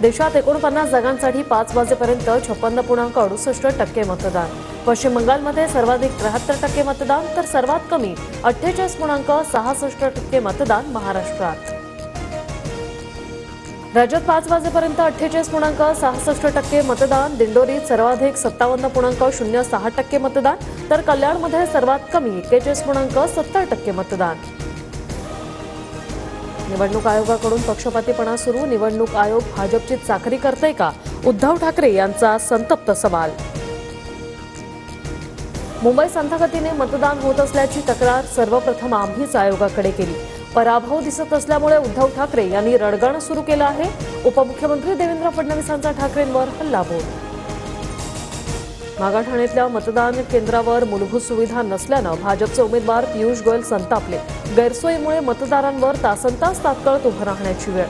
देशात 49 जागांसाठी 5 वाजेपर्यंत 56.68% मतदान। पश्चिम बंगालमध्ये सर्वाधिक 73% मतदान तर सर्वात कमी 48.66% मतदान महाराष्ट्रात। राज्यात 5 वाजेपर्यंत 48.66% मतदान। दिंडोरीत सर्वाधिक 57.06% मतदान तर कल्याणमध्ये सर्वात कमी 41.70% मतदान। निवडणूक आयोगाकडून पक्षपातीपणा सुरू। निवडणूक आयोग भाजपची चाकरी करते का? उद्धव ठाकरे यांचा संतप्त सवाल। मुंबई संथगतीने मतदान होत असल्याची तक्रार सर्वप्रथम आम्हीच आयोगाकडे केली। पराभव दिसत असल्यामुळे उद्धव ठाकरे यांनी रडगाणं सुरू केलं आहे। उपमुख्यमंत्री देवेंद्र फडणवीसांचा ठाकरेंवर हल्लाबोल। मागाठाण्यातल्या मतदान केंद्रावर मूलभूत सुविधा नसल्यानं भाजपचे उमेदवार पियुष गोयल संतापले। गैरसोयीमुळे मतदारांवर तासनतास तात्काळ उभं राहण्याची वेळ।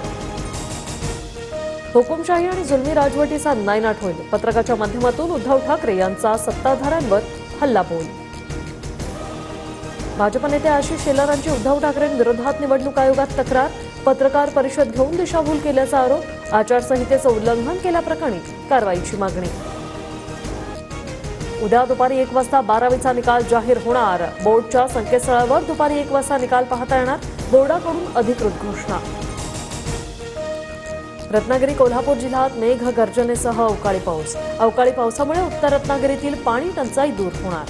हुकुमशाही आणि जुलमी राजवटीचा नायनाट होईल। पत्रकाच्या माध्यमातून उद्धव ठाकरे यांचा सत्ताधाऱ्यांवर हल्लाबोल। भाजप नेते आशिष शेलारांची उद्धव ठाकरेंविरोधात निवडणूक आयोगात तक्रार। पत्रकार परिषद घेऊन दिशाभूल केल्याचा आरोप। आचारसंहितेचं उल्लंघन केल्याप्रकरणी कारवाईची मागणी। उद्या दुपारी 1 वाजता 12वीचा निकाल जाहीर होणार। बोर्डच्या संकेतस्थळावर दुपारी 1 वाजता निकाल पाहता येणार। बोर्डाकडून अधिकृत घोषणा। रत्नागिरी कोल्हापूर जिल्ह्यात मेघ गर्जनेसह अवकाळी पाऊस। अवकाळी पावसामुळे उत्तर रत्नागिरीतील पाणी टंचाई दूर होणार।